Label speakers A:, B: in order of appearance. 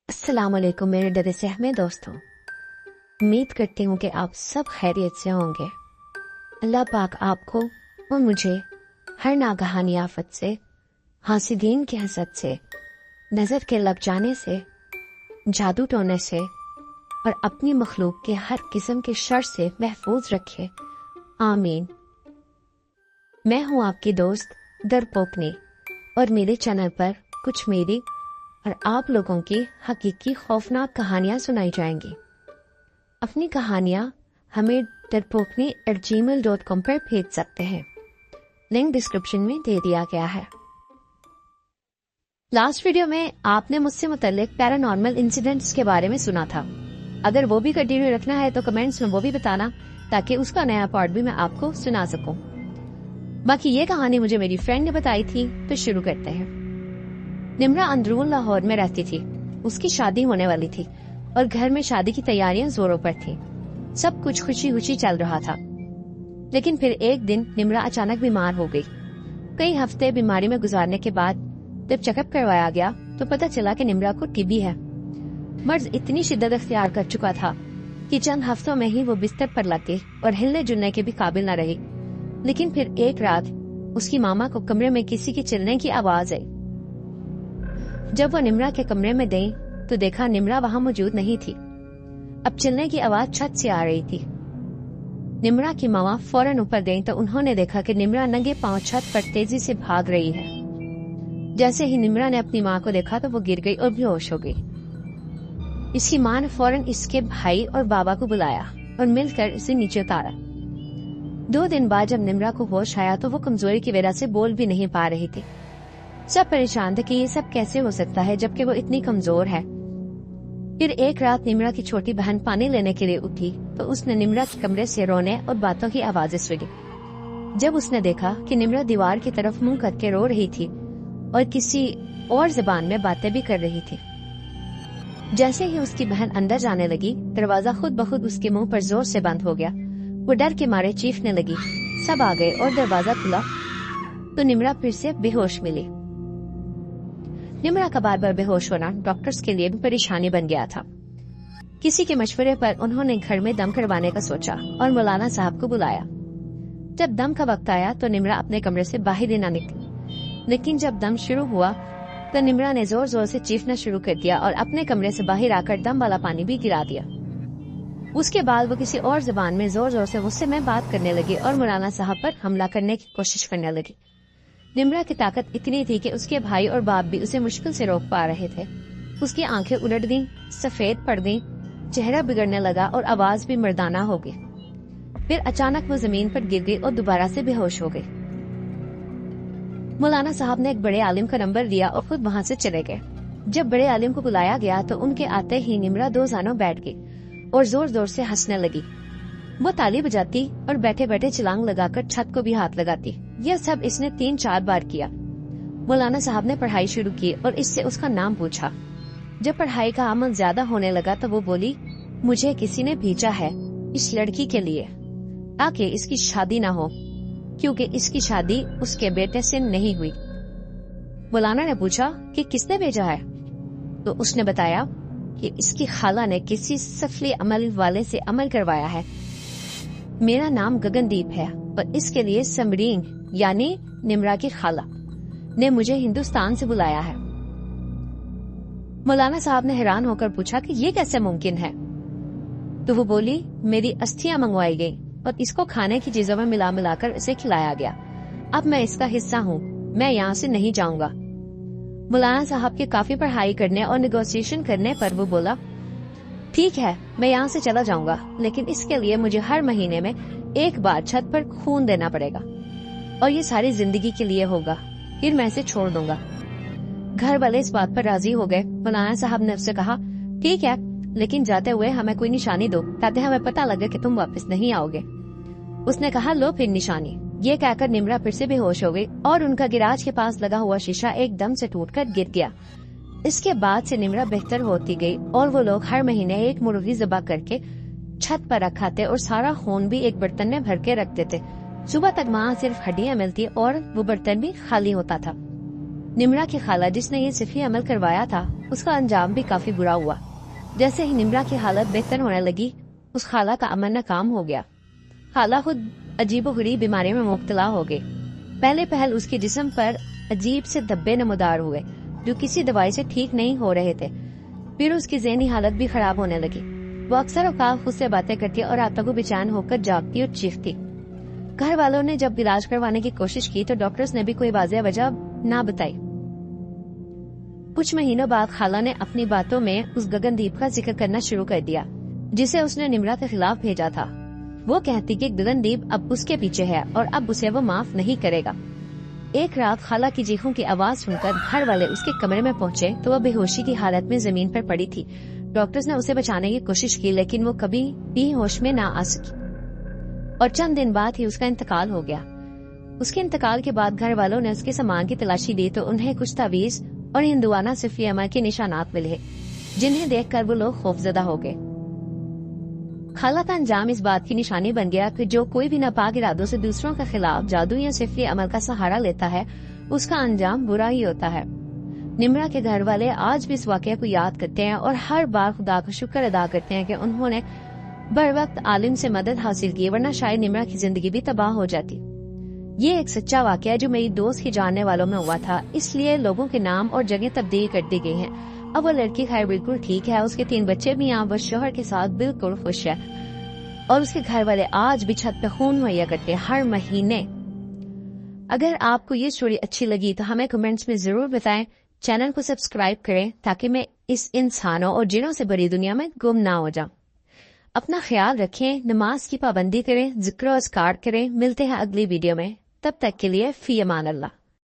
A: अस्सलाम वालेकुम मेरे डरे सहमे दोस्तों, उम्मीद करती हूँ कि आप सब खैरियत से होंगे। अल्लाह पाक आपको और मुझे हर नागहानी आफत से, हासिदीन की हसद से, नजर के लग जाने से, जादू टोने से और अपनी मखलूक के हर किस्म के शर से महफूज रखे, आमीन। मैं हूँ आपकी दोस्त डरपोकनी और मेरे चैनल पर कुछ मेरी और आप लोगों की हकीकी खौफनाक कहानियां सुनाई जाएंगी। अपनी कहानियां हमें डरपोकनी@gmail.com पर भेज सकते हैं। लिंक डिस्क्रिप्शन में दे दिया गया है। लास्ट वीडियो में आपने मुझसे मुतल्लिक पैरानॉर्मल इंसिडेंट्स के बारे में सुना था। अगर वो भी कंटिन्यू रखना है तो कमेंट्स में वो भी बताना, ताकि उसका नया पार्ट भी मैं आपको सुना सकूं। बाकी ये कहानी मुझे मेरी फ्रेंड ने बताई थी, तो शुरू करते हैं। निम्रा अंदरून लाहौर में रहती थी। उसकी शादी होने वाली थी और घर में शादी की तैयारियां जोरों पर थी। सब कुछ खुशी खुशी चल रहा था, लेकिन फिर एक दिन निम्रा अचानक बीमार हो गई। कई हफ्ते बीमारी में गुजारने के बाद जब चेकअप करवाया गया तो पता चला कि निम्रा को टीबी है। मर्ज इतनी शिद्दत अख्तियार कर चुका था कि चंद हफ्तों में ही वो बिस्तर पर लग गई और हिलने जुलने के भी काबिल न रही। लेकिन फिर एक रात उसकी मामा को कमरे में किसी के चिल्लने की आवाज आई। जब वो निम्रा के कमरे में गई तो देखा निम्रा वहाँ मौजूद नहीं थी। अब चिल्लने की आवाज छत से आ रही थी। निम्रा की मामा फौरन ऊपर गई तो उन्होंने देखा कि निम्रा नंगे पांव छत पर तेजी से भाग रही है। जैसे ही निम्रा ने अपनी माँ को देखा तो वो गिर गई और बेहोश हो गई। इसकी माँ ने फौरन इसके भाई और बाबा को बुलाया और मिलकर इसे नीचे उतारा। 2 दिन बाद जब निम्रा को होश आया तो वो कमजोरी की वजह से बोल भी नहीं पा रही थी। सब परेशान थे कि ये सब कैसे हो सकता है जबकि वो इतनी कमजोर है। फिर एक रात निम्रा की छोटी बहन पानी लेने के लिए उठी तो उसने निम्रा के कमरे से रोने और बातों की आवाजें सुनी। जब उसने देखा कि निम्रा दीवार की तरफ मुंह करके रो रही थी और किसी और जुबान में बातें भी कर रही थी। जैसे ही उसकी बहन अंदर जाने लगी, दरवाजा खुद बखुद उसके मुंह पर जोर से बंद हो गया। वो डर के मारे चीखने लगी। सब आ गए और दरवाजा खुला तो निम्रा फिर से बेहोश मिली। निम्रा का बार बार बेहोश होना डॉक्टर्स के लिए भी परेशानी बन गया था। किसी के मशवरे पर उन्होंने घर में दम करवाने का सोचा और मौलाना साहब को बुलाया। जब दम का वक्त आया तो निम्रा अपने कमरे से बाहर ही न निकली। लेकिन जब दम शुरू हुआ तो निम्रा ने जोर जोर से चीखना शुरू कर दिया और अपने कमरे से बाहर आकर दम वाला पानी भी गिरा दिया। उसके बाद वो किसी और जुबान में जोर जोर से मुझसे में बात करने लगी और मौलाना साहब पर हमला करने की कोशिश करने लगी। निम्रा की ताकत इतनी थी कि उसके भाई और बाप भी उसे मुश्किल से रोक पा रहे थे। उसकी आंखें उलट गईं, सफेद पड़ गईं, चेहरा बिगड़ने लगा और आवाज भी मर्दाना हो गई। फिर अचानक वो जमीन पर गिर गई और दोबारा से बेहोश हो गई। मौलाना साहब ने एक बड़े आलिम का नंबर दिया और खुद वहाँ से चले गए। जब बड़े आलिम को बुलाया गया तो उनके आते ही निम्रा 2 जानों बैठ गई और जोर जोर से हंसने लगी। वो ताली बजाती और बैठे बैठे छलांग लगाकर छत को भी हाथ लगाती। यह सब इसने 3-4 बार किया। मौलाना साहब ने पढ़ाई शुरू की और इससे उसका नाम पूछा। जब पढ़ाई का अमल ज्यादा होने लगा तो वो बोली, मुझे किसी ने भेजा है इस लड़की के लिए ताकि इसकी शादी ना हो, क्योंकि इसकी शादी उसके बेटे से नहीं हुई। मौलाना ने पूछा कि किसने भेजा है, तो उसने बताया कि इसकी खाला ने किसी सफली अमल वाले से अमल करवाया है। मेरा नाम गगनदीप है और इसके लिए समरीन यानी निम्रा की खाला ने मुझे हिंदुस्तान से बुलाया है। मौलाना साहब ने हैरान होकर पूछा कि ये कैसे मुमकिन है, तो वो बोली, मेरी अस्थियां मंगवाई गई और इसको खाने की चीजों में मिला मिलाकर इसे खिलाया गया। अब मैं इसका हिस्सा हूँ, मैं यहाँ से नहीं जाऊंगा। मौलाना साहब के काफी पढ़ाई करने और निगोशिएशन करने पर वो बोला, ठीक है मैं यहाँ से चला जाऊंगा, लेकिन इसके लिए मुझे हर महीने में 1 बार छत पर खून देना पड़ेगा और ये सारी जिंदगी के लिए होगा, फिर मैं इसे छोड़ दूंगा। घर वाले इस बात पर राजी हो गए। मौलाना साहब ने उससे कहा, ठीक है, लेकिन जाते हुए हमें कोई निशानी दो ताकि हमें पता लगे कि तुम वापस नहीं आओगे। उसने कहा, लो फिर निशानी। ये कहकर निम्रा फिर से बेहोश हो गई और उनका गिराज के पास लगा हुआ शीशा एकदम से टूटकर गिर गया। इसके बाद से निम्रा बेहतर होती गई और वो लोग हर महीने एक मुर्गी ज़बह करके छत पर रखाते और सारा खून भी एक बर्तन में भर के रखते थे صبح تک وہاں صرف ہڈیاں ملتی اور وہ برتن بھی خالی ہوتا تھا۔ نمرا کی خالہ جس نے یہ سفلی عمل کروایا تھا اس کا انجام بھی کافی برا ہوا۔ جیسے ہی نمرا کی حالت بہتر ہونے لگی اس خالہ کا عمل ناکام ہو گیا۔ خالہ خود عجیب و غریب بیماری میں مبتلا ہو گئی۔ پہلے پہل اس کے جسم پر عجیب سے دبے نمودار ہوئے جو کسی دوائی سے ٹھیک نہیں ہو رہے تھے۔ پھر اس کی ذہنی حالت بھی خراب ہونے لگی۔ وہ اکثر اوقات خود سے باتیں کرتی اور راتوں کو بے چین ہو کر جاگتی اور چیختی۔ گھر والوں نے جب علاج کروانے کی کوشش کی تو ڈاکٹرز نے بھی کوئی واضح وجہ نہ بتائی۔ کچھ مہینوں بعد خالہ نے اپنی باتوں میں اس گگن دیپ کا ذکر کرنا شروع کر دیا جسے اس نے نمرا کے خلاف بھیجا تھا۔ وہ کہتی کہ گگن دیپ اب اس کے پیچھے ہے اور اب اسے وہ معاف نہیں کرے گا۔ ایک رات خالہ کی چیخوں کی آواز سن کر گھر والے اس کے کمرے میں پہنچے تو وہ بے ہوشی کی حالت میں زمین پر پڑی تھی۔ ڈاکٹرز نے اسے بچانے کی کوشش کی لیکن وہ کبھی بھی ہوش میں نہ آ سکی اور چند دن بعد ہی اس کا انتقال ہو گیا۔ اس کے انتقال کے بعد گھر والوں نے اس کے سامان کی تلاشی دی تو انہیں کچھ تعویذ اور ہندوانہ سفلی عمل کے نشانات ملے جنہیں دیکھ کر وہ لوگ خوفزدہ ہو گئے۔ خالہ کا انجام اس بات کی نشانی بن گیا کہ جو کوئی بھی ناپاک ارادوں سے دوسروں کے خلاف جادو یا سفلی عمل کا سہارا لیتا ہے اس کا انجام برا ہی ہوتا ہے۔ نمرا کے گھر والے آج بھی اس واقعہ کو یاد کرتے ہیں اور ہر بار خدا کا شکر ادا کرتے ہیں کہ انہوں نے بر وقت عالم سے مدد حاصل کی ورنہ شاید نمرا کی زندگی بھی تباہ ہو جاتی۔ یہ ایک سچا واقعہ ہے جو میری دوست کے جاننے والوں میں ہوا تھا، اس لیے لوگوں کے نام اور جگہ تبدیل کر دی گئی ہیں۔ اب وہ لڑکی خیر بالکل ٹھیک ہے، اس کے 3 بچے بھی ہیں، وہ شوہر کے ساتھ بالکل خوش ہے اور اس کے گھر والے آج بھی چھت پہ خون مہیا کرتے ہیں ہر مہینے۔ اگر آپ کو یہ سٹوری اچھی لگی تو ہمیں کمنٹس میں ضرور بتائیں، چینل کو سبسکرائب کریں تاکہ میں اس انسانوں اور جنوں سے بڑی دنیا میں گم نہ ہو جاؤں۔ اپنا خیال رکھیں، نماز کی پابندی کریں، ذکر و اذکار کریں۔ ملتے ہیں اگلی ویڈیو میں، تب تک کے لیے فی امان اللہ۔